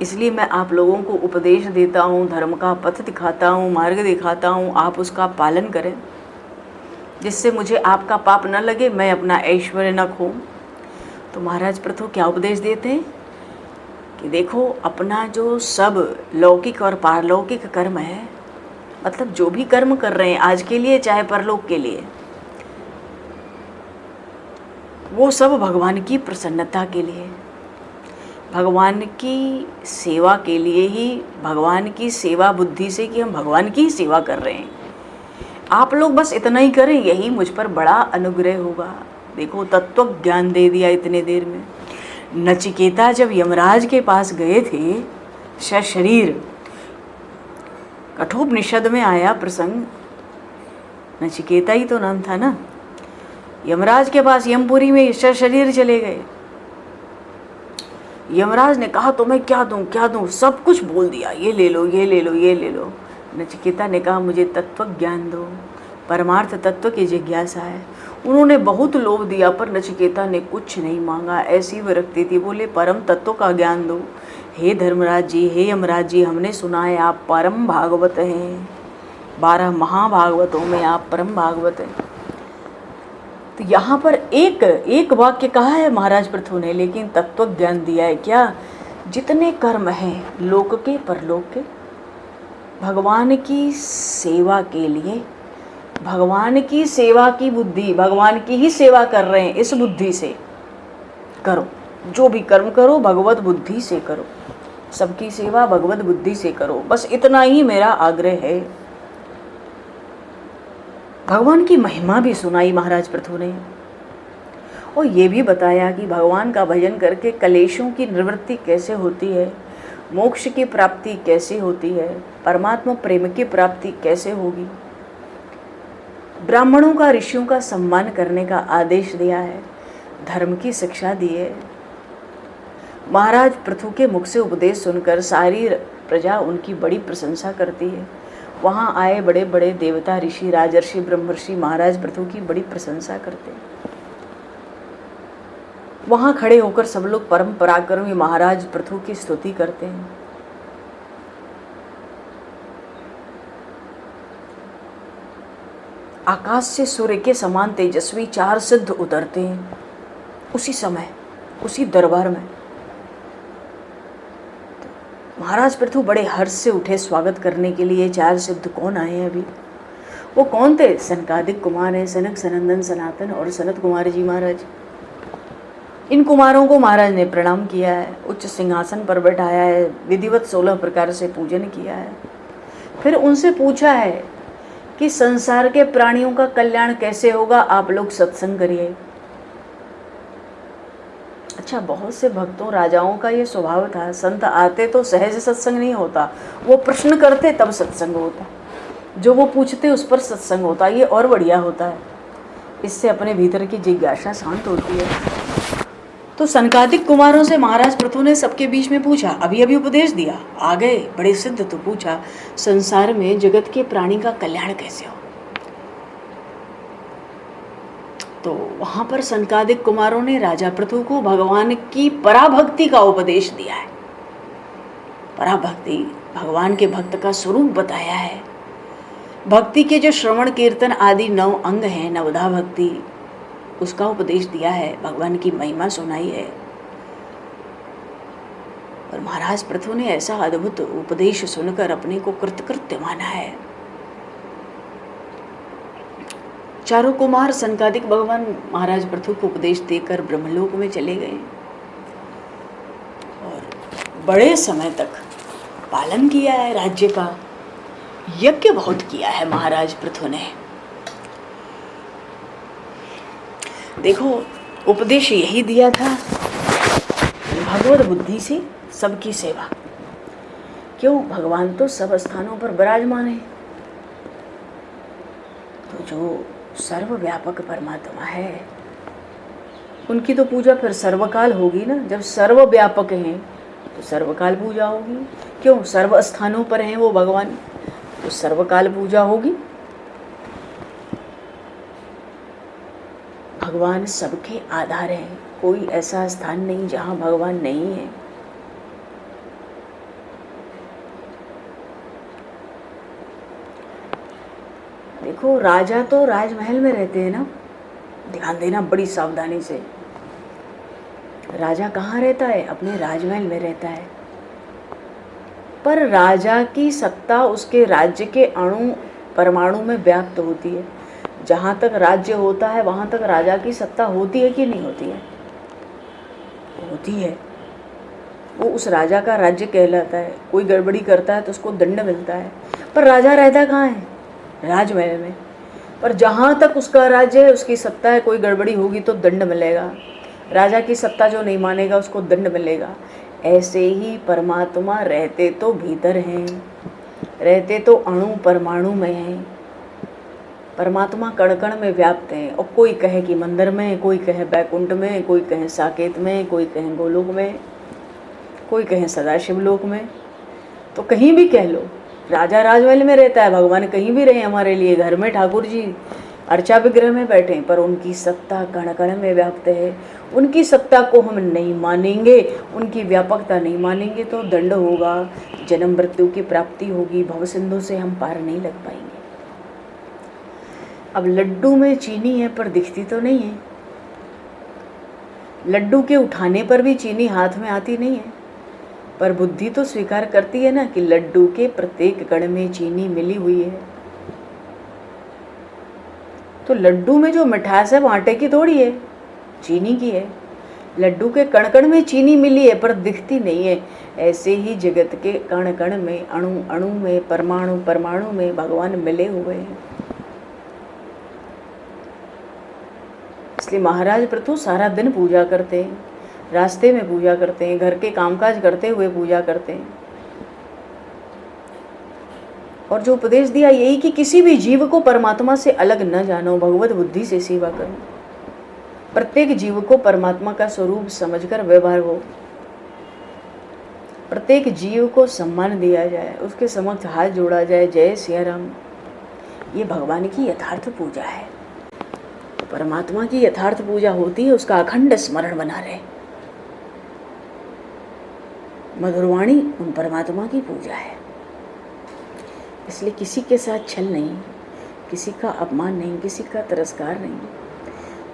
इसलिए मैं आप लोगों को उपदेश देता हूँ, धर्म का पथ दिखाता हूँ, मार्ग दिखाता हूँ, आप उसका पालन करें, जिससे मुझे आपका पाप न लगे, मैं अपना ऐश्वर्य न खो। तो महाराज पृथु क्या उपदेश देते हैं कि देखो, अपना जो सब लौकिक और पारलौकिक कर्म है, मतलब जो भी कर्म कर रहे हैं आज के लिए चाहे परलोक के लिए, वो सब भगवान की प्रसन्नता के लिए, भगवान की सेवा के लिए ही, भगवान की सेवा बुद्धि से कि हम भगवान की सेवा कर रहे हैं। आप लोग बस इतना ही करें, यही मुझ पर बड़ा अनुग्रह होगा। देखो तत्व ज्ञान दे दिया इतने देर में। नचिकेता जब यमराज के पास गए थे, सशरीर, कठोपनिषद में आया प्रसंग, नचिकेता ही तो नाम था ना। यमराज के पास यमपुरी में सशरीर चले गए। यमराज ने कहा तुम्हें क्या दूं, क्या दूं, सब कुछ बोल दिया, ये ले लो, ये ले लो, ये ले लो। नचिकेता ने कहा मुझे तत्व ज्ञान दो, परमार्थ तत्व की जिज्ञासा है। उन्होंने बहुत लोभ दिया, पर नचिकेता ने कुछ नहीं मांगा, ऐसी विरक्ति थी। बोले परम तत्व का ज्ञान दो। हे धर्मराज जी, हे यमराज जी, हमने सुना है आप परम भागवत हैं, 12 महाभागवतों में आप परम भागवत हैं। तो यहाँ पर एक वाक्य कहा है महाराज पृथु ने, लेकिन तत्व ज्ञान दिया है। क्या? जितने कर्म हैं लोक के परलोक के, भगवान की सेवा के लिए, भगवान की सेवा की बुद्धि, भगवान की ही सेवा कर रहे हैं, इस बुद्धि से करो। जो भी कर्म करो भगवत बुद्धि से करो, सबकी सेवा भगवत बुद्धि से करो, बस इतना ही मेरा आग्रह है। भगवान की महिमा भी सुनाई महाराज पृथु ने, और ये भी बताया कि भगवान का भजन करके कलेशों की निवृत्ति कैसे होती है, मोक्ष की प्राप्ति कैसे होती है, परमात्मा प्रेम की प्राप्ति कैसे होगी। ब्राह्मणों का, ऋषियों का सम्मान करने का आदेश दिया है, धर्म की शिक्षा दी है। महाराज पृथु के मुख से उपदेश सुनकर सारी प्रजा उनकी बड़ी प्रशंसा करती है। वहाँ आए बड़े बड़े देवता, ऋषि, राजर्षि, ब्रह्मर्षि महाराज पृथु की बड़ी प्रशंसा करते हैं। वहाँ खड़े होकर सब लोग परम पराक्रमी महाराज पृथु की स्तुति करते हैं। आकाश से सूर्य के समान तेजस्वी 4 सिद्ध उतरते हैं उसी समय, उसी दरबार में। महाराज पृथु बड़े हर्ष से उठे स्वागत करने के लिए। 4 सिद्ध कौन आए हैं अभी? वो कौन थे? सनकादिक कुमार है, सनक, सनंदन, सनातन और सनत कुमार जी महाराज। इन कुमारों को महाराज ने प्रणाम किया है, उच्च सिंहासन पर बैठाया है, विधिवत 16 प्रकार से पूजन किया है। फिर उनसे पूछा है कि संसार के प्राणियों का कल्याण कैसे होगा, आप लोग सत्संग करिए। अच्छा, बहुत से भक्तों, राजाओं का ये स्वभाव था, संत आते तो सहज सत्संग नहीं होता, वो प्रश्न करते तब सत्संग होता, जो वो पूछते उस पर सत्संग होता। ये और बढ़िया होता है, इससे अपने भीतर की जिज्ञासा शांत होती है। तो सनकादिक कुमारों से महाराज पृथु ने सबके बीच में पूछा, अभी अभी उपदेश दिया, आ गए बड़े सिद्ध, तो पूछा संसार में जगत के प्राणी का कल्याण कैसे हो। तो वहाँ पर सनकादिक कुमारों ने राजा पृथु को भगवान की पराभक्ति का उपदेश दिया है। पराभक्ति, भगवान के भक्त का स्वरूप बताया है। भक्ति के जो श्रवण, कीर्तन आदि 9 अंग हैं, नवधा भक्ति, उसका उपदेश दिया है, भगवान की महिमा सुनाई है। और महाराज पृथु ने ऐसा अद्भुत उपदेश सुनकर अपने को कृतकृत्य माना है। चारों कुमार सनकादिक भगवान महाराज पृथु को उपदेश देकर ब्रह्मलोक में चले गए और बड़े समय तक पालन किया है राज्य का। यज्ञ बहुत किया है महाराज पृथु ने। देखो, उपदेश यही दिया था भगवत बुद्धि से सबकी सेवा। क्यों? भगवान तो सब स्थानों पर विराजमान है। तो जो सर्वव्यापक परमात्मा है उनकी तो पूजा फिर सर्वकाल होगी ना। जब सर्वव्यापक हैं तो सर्वकाल पूजा होगी। क्यों? सर्व स्थानों पर हैं वो भगवान, तो सर्वकाल पूजा होगी। भगवान सबके आधार हैं, कोई ऐसा स्थान नहीं जहाँ भगवान नहीं है। देखो, राजा तो राजमहल में रहते हैं ना, ध्यान देना बड़ी सावधानी से। राजा कहाँ रहता है? अपने राजमहल में रहता है। पर राजा की सत्ता उसके राज्य के अणु परमाणु में व्याप्त होती है। जहाँ तक राज्य होता है वहाँ तक राजा की सत्ता होती है कि नहीं होती है? होती है। वो उस राजा का राज्य कहलाता है। कोई गड़बड़ी करता है तो उसको दंड मिलता है। पर राजा रहता कहाँ है? राजमहल में। पर जहाँ तक उसका राज्य है, उसकी सत्ता है, कोई गड़बड़ी होगी तो दंड मिलेगा। राजा की सत्ता जो नहीं मानेगा उसको दंड मिलेगा। ऐसे ही परमात्मा रहते तो भीतर हैं, रहते तो अणु परमाणु में हैं। परमात्मा कण कण में व्याप्त हैं। और कोई कहे कि मंदिर में, कोई कहे बैकुंठ में, कोई कहे साकेत में, कोई कहे गोलोक में, कोई कहे सदाशिव लोक में। तो कहीं भी कह लो, राजा राजमहल में रहता है, भगवान कहीं भी रहे हमारे लिए, घर में ठाकुर जी अर्चा विग्रह में बैठे, पर उनकी सत्ता कण कण में व्याप्त है। उनकी सत्ता को हम नहीं मानेंगे, उनकी व्यापकता नहीं मानेंगे तो दंड होगा, जन्म मृत्यु की प्राप्ति होगी, भव सिंधु से हम पार नहीं लग पाएंगे। अब लड्डू में चीनी है पर दिखती तो नहीं है। लड्डू के उठाने पर भी चीनी हाथ में आती नहीं है, पर बुद्धि तो स्वीकार करती है ना कि लड्डू के प्रत्येक कण में चीनी मिली हुई है। तो लड्डू में जो मिठास है वो आटे की थोड़ी है, चीनी की है। लड्डू के कण कण में चीनी मिली है पर दिखती नहीं है। ऐसे ही जगत के कण कण में, अणु अणु में, परमाणु परमाणु में भगवान मिले हुए हैं। इसलिए महाराज पृथु सारा दिन पूजा करते हैं, रास्ते में पूजा करते हैं, घर के कामकाज करते हुए पूजा करते हैं। और जो उपदेश दिया यही कि किसी भी जीव को परमात्मा से अलग न जानो, भगवत बुद्धि से सेवा करो। प्रत्येक जीव को परमात्मा का स्वरूप समझकर व्यवहार हो। प्रत्येक जीव को सम्मान दिया जाए, उसके समक्ष हाथ जोड़ा जाए, जय सिया राम। ये भगवान की यथार्थ पूजा है। परमात्मा की यथार्थ पूजा होती है, उसका अखंड स्मरण बना रहे। मधुरवाणी उन परमात्मा की पूजा है। इसलिए किसी के साथ छल नहीं, किसी का अपमान नहीं, किसी का तिरस्कार नहीं।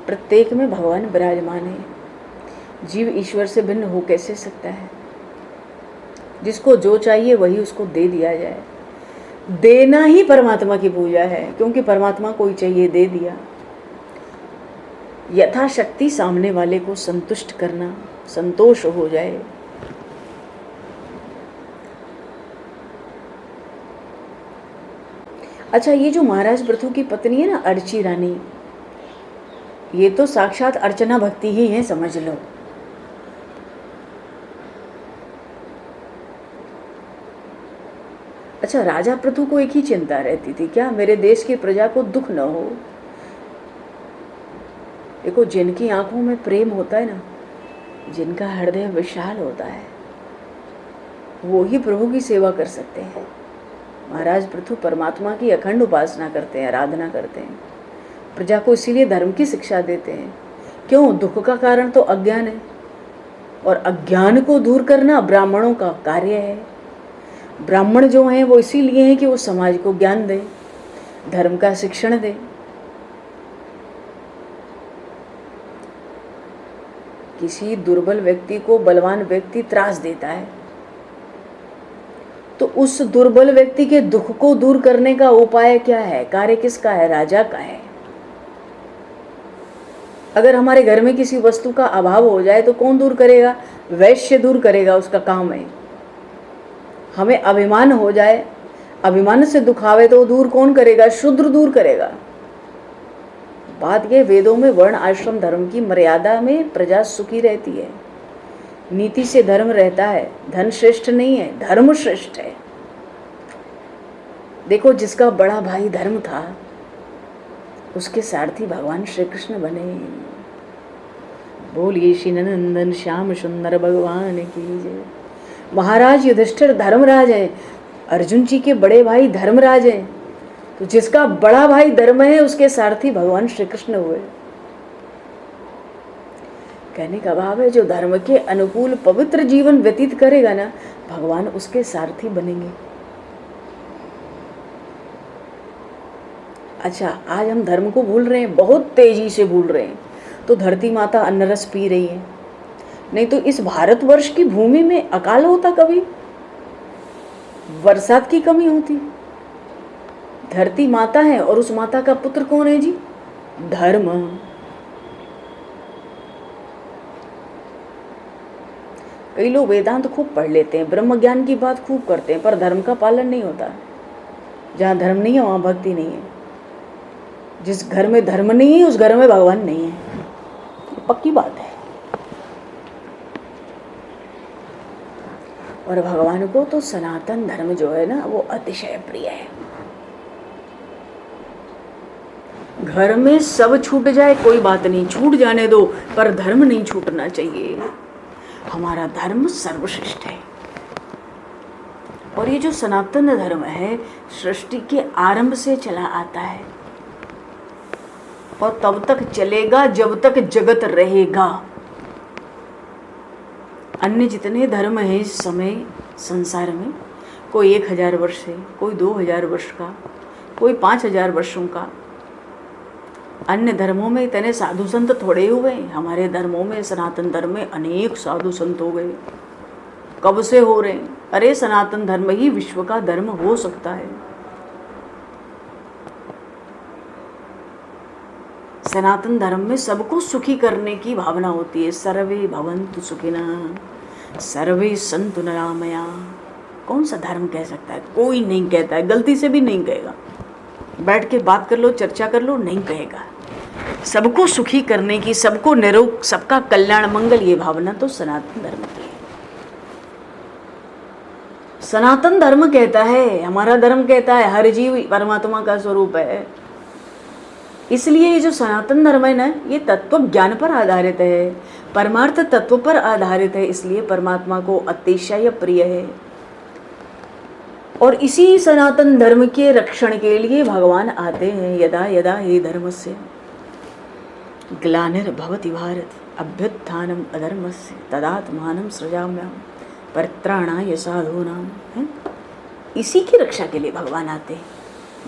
प्रत्येक में भगवान विराजमान है। जीव ईश्वर से भिन्न हो कैसे सकता है? जिसको जो चाहिए वही उसको दे दिया जाए। देना ही परमात्मा की पूजा है, क्योंकि परमात्मा को ही चाहिए, दे दिया। यथाशक्ति सामने वाले को संतुष्ट करना, संतोष हो जाए। अच्छा, ये जो महाराज पृथु की पत्नी है ना, अर्ची रानी, ये तो साक्षात अर्चना भक्ति ही है, समझ लो। अच्छा, राजा पृथु को एक ही चिंता रहती थी, क्या मेरे देश की प्रजा को दुख न हो। देखो, जिनकी आंखों में प्रेम होता है ना, जिनका हृदय विशाल होता है, वो ही प्रभु की सेवा कर सकते हैं। महाराज पृथु परमात्मा की अखंड उपासना करते हैं, आराधना करते हैं। प्रजा को इसीलिए धर्म की शिक्षा देते हैं। क्यों? दुख का कारण तो अज्ञान है, और अज्ञान को दूर करना ब्राह्मणों का कार्य है। ब्राह्मण जो हैं वो इसीलिए हैं कि वो समाज को ज्ञान दे, धर्म का शिक्षण दे। किसी दुर्बल व्यक्ति को बलवान व्यक्ति त्रास देता है, तो उस दुर्बल व्यक्ति के दुख को दूर करने का उपाय क्या है? कार्य किसका है? राजा का है। अगर हमारे घर में किसी वस्तु का अभाव हो जाए तो कौन दूर करेगा? वैश्य दूर करेगा, उसका काम है। हमें अभिमान हो जाए, अभिमान से दुखावे तो दूर कौन करेगा? शूद्र दूर करेगा। बात ये, वेदों में वर्ण आश्रम धर्म की मर्यादा में प्रजा सुखी रहती है। नीति से धर्म रहता है, धन श्रेष्ठ नहीं है, धर्म श्रेष्ठ है। देखो, जिसका बड़ा भाई धर्म था उसके सारथी भगवान श्री कृष्ण बने। बोलिए श्री नंदन श्याम सुंदर भगवान की जय। महाराज युधिष्ठिर धर्मराज है, अर्जुन जी के बड़े भाई धर्मराज हैं, तो जिसका बड़ा भाई धर्म है उसके सारथी भगवान श्री कृष्ण हुए। कहने का भाव है, जो धर्म के अनुकूल पवित्र जीवन व्यतीत करेगा ना, भगवान उसके सारथी बनेंगे। अच्छा, आज हम धर्म को भूल रहे हैं, बहुत तेजी से भूल रहे हैं। तो धरती माता अन्न रस पी रही है, नहीं तो इस भारतवर्ष की भूमि में अकाल होता, कभी बरसात की कमी होती। धरती माता है और उस माता का पुत्र कौन है जी? धर्म। कई लोग वेदांत खूब पढ़ लेते हैं, ब्रह्म ज्ञान की बात खूब करते हैं, पर धर्म का पालन नहीं होता। जहाँ धर्म नहीं है वहाँ भक्ति नहीं है। जिस घर में धर्म नहीं है उस घर में भगवान नहीं है, पक्की बात है। और भगवान को तो सनातन धर्म जो है ना, वो अतिशय प्रिय है। घर में सब छूट जाए कोई बात नहीं, छूट जाने दो, पर धर्म नहीं छूटना चाहिए। हमारा धर्म सर्वश्रेष्ठ है। और ये जो सनातन धर्म है, सृष्टि के आरंभ से चला आता है और तब तक चलेगा जब तक जगत रहेगा। अन्य जितने धर्म हैं इस समय संसार में, कोई 1000 वर्ष है, कोई 2000 वर्ष का, कोई 5000 वर्षों का। अन्य धर्मों में इतने साधु संत थोड़े हुए, हमारे धर्मों में, सनातन धर्म में अनेक साधु संत हो गए। कब से हो रहे हैं? अरे सनातन धर्म ही विश्व का धर्म हो सकता है। सनातन धर्म में सबको सुखी करने की भावना होती है। सर्वे भवन्तु सुखिनः, सर्वे सन्तु निरामया। कौन सा धर्म कह सकता है? कोई नहीं कहता है, गलती से भी नहीं कहेगा। बैठ के बात कर लो, चर्चा कर लो, नहीं कहेगा। सबको सुखी करने की, सबको निरोग, सबका कल्याण मंगल, ये भावना तो सनातन धर्म की है। सनातन धर्म कहता है, हमारा धर्म कहता है हर जीव परमात्मा का स्वरूप है। इसलिए ये जो सनातन धर्म है ना, ये तत्व ज्ञान पर आधारित है, परमार्थ तत्व पर आधारित है, इसलिए परमात्मा को अतिशय प्रिय है। और इसी सनातन धर्म के रक्षण के लिए भगवान आते हैं। यदा यदा हि धर्मस्य ग्लानिर्भवति भारत अभ्युत्थानम् अधर्मस्य तदात्मानं सृजाम्यहम् परित्राणाय साधूनां। है, इसी की रक्षा के लिए भगवान आते हैं।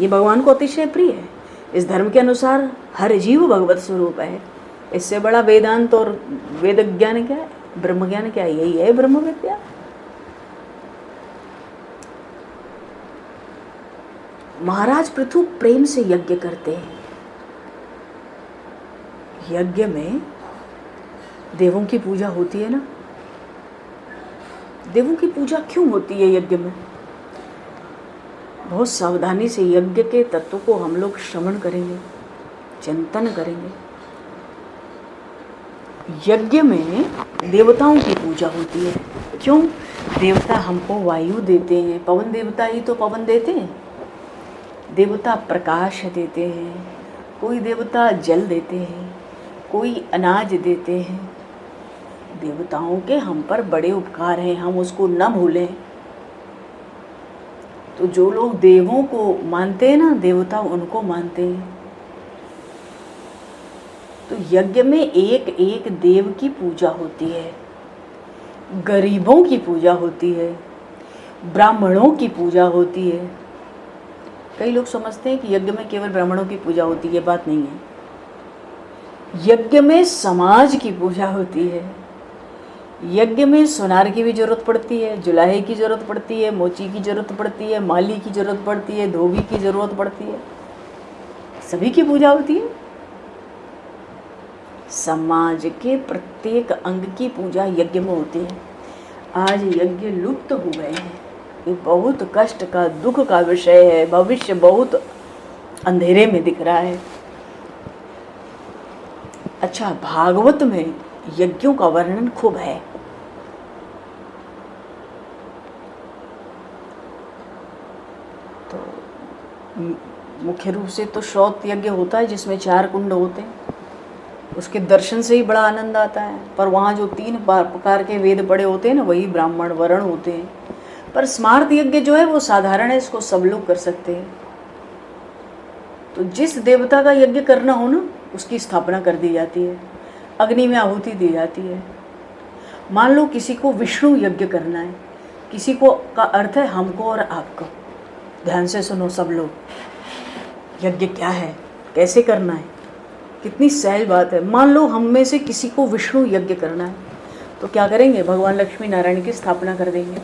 ये भगवान को अतिशय प्रिय है। इस धर्म के अनुसार हर जीव भगवत स्वरूप है। इससे बड़ा वेदांत और वेद ज्ञान क्या है? ब्रह्म ज्ञान क्या है? यही है ब्रह्म विद्या। महाराज पृथु प्रेम से यज्ञ करते हैं। यज्ञ में देवों की पूजा होती है ना। देवों की पूजा क्यों होती है यज्ञ में? बहुत सावधानी से यज्ञ के तत्व को हम लोग श्रवण करेंगे, चिंतन करेंगे। यज्ञ में देवताओं की पूजा होती है। क्यों? देवता हमको वायु देते हैं, पवन देवता ही तो पवन देते हैं। देवता प्रकाश देते हैं, कोई देवता जल देते हैं, कोई अनाज देते हैं। देवताओं के हम पर बड़े उपकार हैं, हम उसको न भूलें। तो जो लोग देवों को मानते हैं ना, देवता उनको मानते हैं। तो यज्ञ में एक एक देव की पूजा होती है। गरीबों की पूजा होती है, ब्राह्मणों की पूजा होती है। कई लोग समझते हैं कि यज्ञ में केवल ब्राह्मणों की पूजा होती है, ये बात नहीं है। यज्ञ में समाज की पूजा होती है। यज्ञ में सोनार की भी जरूरत पड़ती है, जुलाहे की जरूरत पड़ती है, मोची की जरूरत पड़ती है, माली की जरूरत पड़ती है, धोबी की जरूरत पड़ती है। सभी की पूजा होती है। समाज के प्रत्येक अंग की पूजा यज्ञ में होती है। आज यज्ञ लुप्त हो गए हैं। ये बहुत कष्ट का, दुख का विषय है। भविष्य बहुत अंधेरे में दिख रहा है। अच्छा, भागवत में यज्ञों का वर्णन खूब है। मुख्य रूप से तो श्रौत यज्ञ होता है जिसमें 4 कुंड होते हैं, उसके दर्शन से ही बड़ा आनंद आता है। पर वहाँ जो 3 प्रकार के वेद पड़े होते हैं ना, वही ब्राह्मण वर्ण होते हैं। पर स्मार्त यज्ञ जो है वो साधारण है, इसको सब लोग कर सकते हैं। तो जिस देवता का यज्ञ करना हो ना, उसकी स्थापना कर दी जाती है, अग्नि में आहुति दी जाती है। मान लो किसी को विष्णु यज्ञ करना है, किसी को का अर्थ है हमको और आपको। ध्यान से सुनो सब लोग, यज्ञ क्या है, कैसे करना है, कितनी सहज बात है। मान लो हम में से किसी को विष्णु यज्ञ करना है, तो क्या करेंगे, भगवान लक्ष्मी नारायण की स्थापना कर देंगे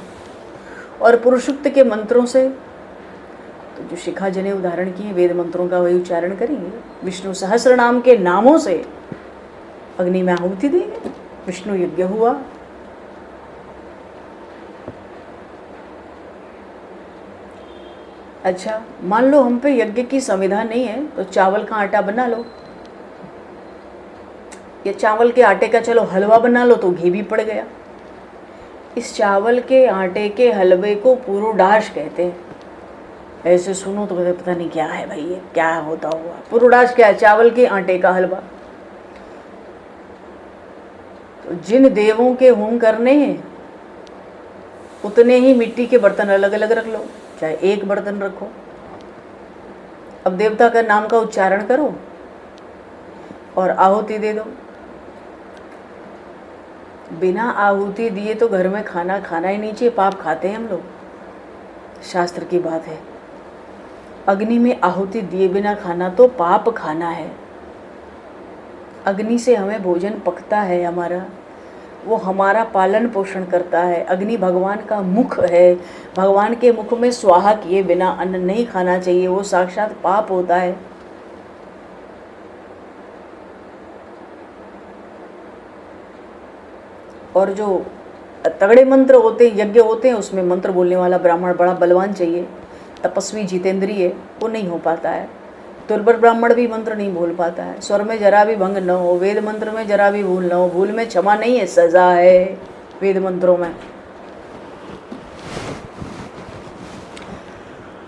और पुरुषोक्त के मंत्रों से, तो जो शिखा जने उदाहरण किए वेद मंत्रों का वही उच्चारण करेंगे। विष्णु सहस्र नाम के नामों से अग्नि में आहुति देंगे, विष्णु यज्ञ हुआ। अच्छा, मान लो हम पे यज्ञ की संविधा नहीं है, तो चावल का आटा बना लो, या चावल के आटे का चलो हलवा बना लो, तो घी भी पड़ गया। इस चावल के आटे के हलवे को पुरुडाश कहते हैं। ऐसे सुनो तो पता नहीं क्या है भाई, ये क्या होता हुआ। पुरुडाश क्या है, चावल के आटे का हलवा। तो जिन देवों के होम करने हैं उतने ही मिट्टी के बर्तन अलग अलग रख लो, चाहे एक बर्तन रखो। अब देवता का नाम का उच्चारण करो और आहुति दे दो। बिना आहुति दिए तो घर में खाना खाना ही नहीं चाहिए, पाप खाते हैं हम लोग, शास्त्र की बात है। अग्नि में आहुति दिए बिना खाना तो पाप खाना है। अग्नि से हमें भोजन पकता है, हमारा वो हमारा पालन पोषण करता है। अग्नि भगवान का मुख है, भगवान के मुख में स्वाहा किए बिना अन्न नहीं खाना चाहिए, वो साक्षात पाप होता है। और जो तगड़े मंत्र होते हैं, यज्ञ होते हैं, उसमें मंत्र बोलने वाला ब्राह्मण बड़ा बलवान चाहिए, तपस्वी जितेंद्रिय, वो नहीं हो पाता है। दुर्बल ब्राह्मण भी मंत्र नहीं बोल पाता है। स्वर में जरा भी भंग न हो, वेद मंत्र में जरा भी भूल न हो। भूल में क्षमा नहीं है, सजा है वेद मंत्रों में।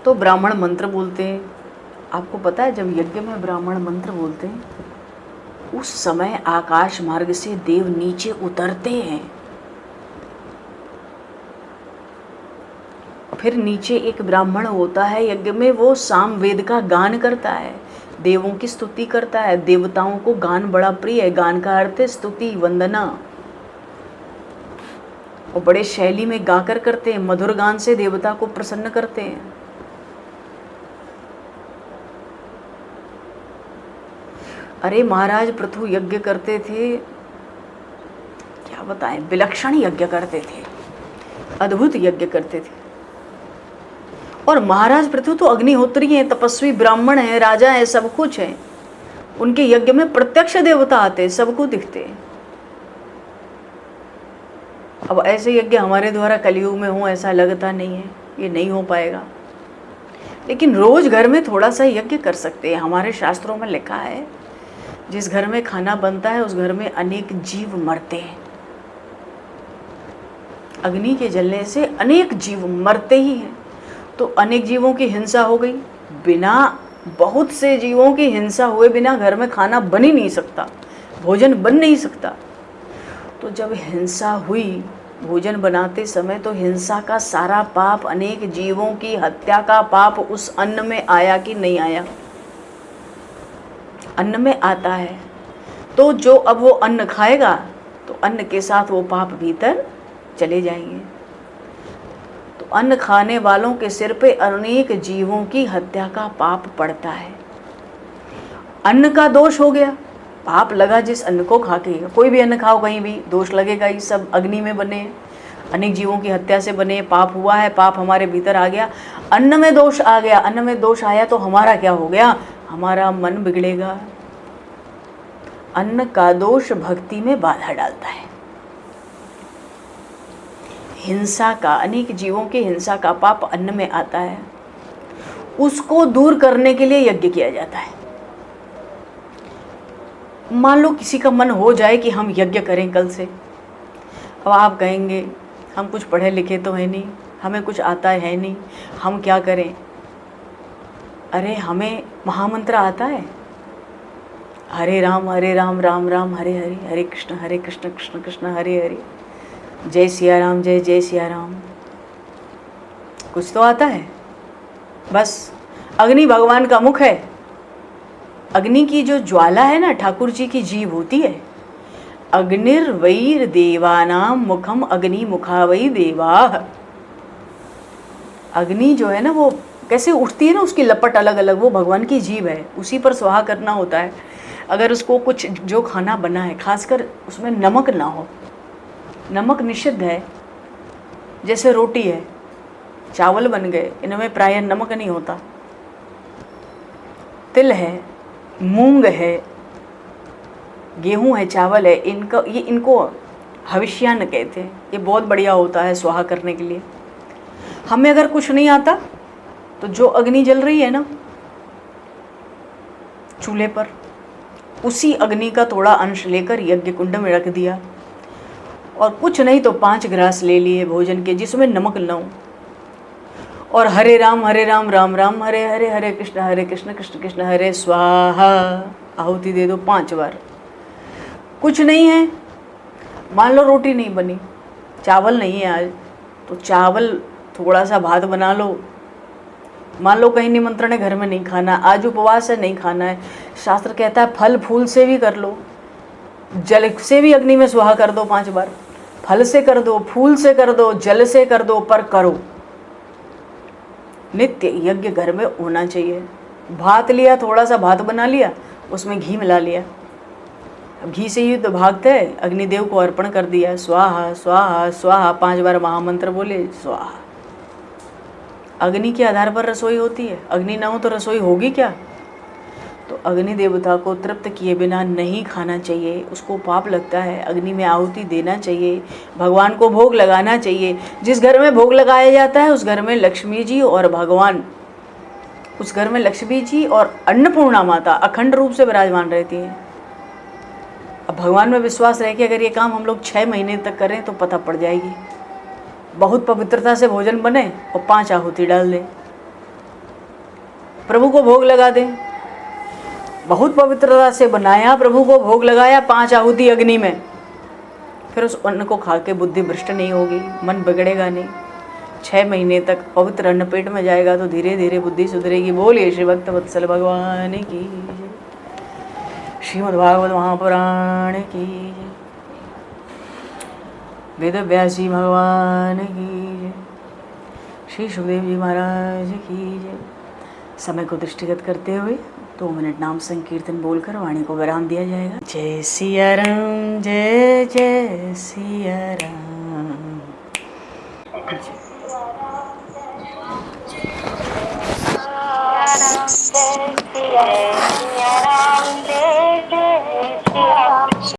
तो ब्राह्मण मंत्र बोलते हैं। आपको पता है जब यज्ञ में ब्राह्मण मंत्र बोलते हैं, उस समय आकाश मार्ग से देव नीचे उतरते हैं। फिर नीचे एक ब्राह्मण होता है यज्ञ में, वो साम वेद का गान करता है, देवों की स्तुति करता है। देवताओं को गान बड़ा प्रिय है। गान का अर्थ है स्तुति, वंदना। वो बड़े शैली में गाकर करते हैं, मधुर गान से देवता को प्रसन्न करते हैं। अरे महाराज पृथु यज्ञ करते थे, क्या बताएं, विलक्षण यज्ञ करते थे, अद्भुत यज्ञ करते थे। और महाराज पृथु तो अग्निहोत्री हैं, तपस्वी ब्राह्मण हैं, राजा हैं, सब कुछ हैं। उनके यज्ञ में प्रत्यक्ष देवता आते, सबको दिखते हैं। अब ऐसे यज्ञ हमारे द्वारा कलयुग में हो ऐसा लगता नहीं है, ये नहीं हो पाएगा। लेकिन रोज घर में थोड़ा सा यज्ञ कर सकते हैं। हमारे शास्त्रों में लिखा है, जिस घर में खाना बनता है उस घर में अनेक जीव मरते हैं। अग्नि के जलने से अनेक जीव मरते ही हैं। तो अनेक जीवों की हिंसा हो गई, बिना बहुत से जीवों की हिंसा हुए बिना घर में खाना बन ही नहीं सकता, भोजन बन नहीं सकता। तो जब हिंसा हुई भोजन बनाते समय, तो हिंसा का सारा पाप, अनेक जीवों की हत्या का पाप उस अन्न में आया कि नहीं आया? अन्न में आता है। तो जो अब वो अन्न खाएगा तो अन्न के साथ वो पाप भीतर चले जाएंगे। तो अन्न खाने वालों के सिर पे अनेक जीवों की हत्या का पाप पड़ता है। अन्न का दोष हो गया, पाप लगा जिस अन्न को खा के। कोई भी अन्न खाओ कहीं भी दोष लगेगा ही। सब अग्नि में बने, अनेक जीवों की हत्या से बने, पाप हुआ है, पाप हमारे भीतर आ गया, अन्न में दोष आ गया। अन्न में दोष आया तो हमारा क्या हो गया? हमारा मन बिगड़ेगा। अन्न का दोष भक्ति में बाधा डालता है। हिंसा का, अनेक जीवों की हिंसा का पाप अन्न में आता है, उसको दूर करने के लिए यज्ञ किया जाता है। मान लो किसी का मन हो जाए कि हम यज्ञ करें कल से। अब आप कहेंगे हम कुछ पढ़े लिखे तो है नहीं, हमें कुछ आता है नहीं, हम क्या करें? अरे हमें महामंत्र आता है, हरे राम राम राम हरे हरे, हरे कृष्ण कृष्ण कृष्ण हरे हरे, जय सिया राम जय सिया राम। कुछ तो आता है। बस अग्नि भगवान का मुख है। अग्नि की जो ज्वाला है ना, ठाकुर जी की जीभ होती है। अग्निर्वैर देवानाम मुखम अग्नि मुखा वै देवाः। अग्नि जो है ना वो कैसे उठती है ना, उसकी लपट अलग अलग, वो भगवान की जीभ है, उसी पर स्वाहा करना होता है। अगर उसको कुछ जो खाना बना है, खासकर उसमें नमक ना हो, नमक निषिद्ध है। जैसे रोटी है, चावल बन गए, इनमें प्रायः नमक नहीं होता। तिल है, मूंग है, गेहूं है, चावल है, इनको हविष्यान्न कहते हैं। ये बहुत बढ़िया होता है स्वाहा करने के लिए। हमें अगर कुछ नहीं आता तो जो अग्नि जल रही है ना चूल्हे पर, उसी अग्नि का थोड़ा अंश लेकर यज्ञ कुंड में रख दिया, और कुछ नहीं तो 5 ग्रास ले लिए भोजन के जिसमें नमक न हो, और हरे राम राम राम हरे हरे, हरे कृष्ण कृष्ण कृष्ण हरे स्वाहा आहुति दे दो 5 बार। कुछ नहीं है, मान लो रोटी नहीं बनी, चावल नहीं है आज, तो चावल थोड़ा सा भात बना लो। मान लो कहीं निमंत्रण है, घर में नहीं खाना, आज उपवास है, नहीं खाना है, शास्त्र कहता है फल फूल से भी कर लो, जल से भी अग्नि में स्वाहा कर दो 5 बार। फल से कर दो, फूल से कर दो, जल से कर दो, पर करो। नित्य यज्ञ घर में होना चाहिए। भात लिया, थोड़ा सा भात बना लिया, उसमें घी मिला लिया। अब घी से ही तो भागते हैं, अग्निदेव को अर्पण कर दिया, स्वाहा स्वाहा स्वाहा 5 बार महामंत्र बोले, स्वाहा। अग्नि के आधार पर रसोई होती है, अग्नि ना हो तो रसोई होगी क्या? तो अग्नि देवता को तृप्त किए बिना नहीं खाना चाहिए, उसको पाप लगता है। अग्नि में आहुति देना चाहिए, भगवान को भोग लगाना चाहिए। जिस घर में भोग लगाया जाता है उस घर में लक्ष्मी जी और भगवान, उस घर में लक्ष्मी जी और अन्नपूर्णा माता अखंड रूप से विराजमान रहती हैं। अब भगवान में विश्वास रहे कि अगर ये काम हम लोग 6 महीने तक करें तो पता पड़ जाएगी। बहुत पवित्रता से भोजन बने और 5 आहुति डाल दें, प्रभु को भोग लगा दें। बहुत पवित्रता से बनाया, प्रभु को भोग लगाया, 5 आहुति अग्नि में, फिर उस अन्न को खा के बुद्धि भ्रष्ट नहीं होगी, मन बिगड़ेगा नहीं। 6 महीने तक पवित्र अन्न पेट में जाएगा तो धीरे धीरे बुद्धि सुधरेगी। बोलिए श्री भक्त वत्सल भगवान की, श्रीमद् भागवत महापुराण की, वेद व्यास जी भगवान की, श्री सुखदेव जी महाराज की जय। समय को दृष्टिगत करते हुए 2 मिनट नाम संकीर्तन बोलकर वाणी को विराम दिया जाएगा। जय सिया राम जय जय सिया राम। जय सिया राम जय जय सिया राम।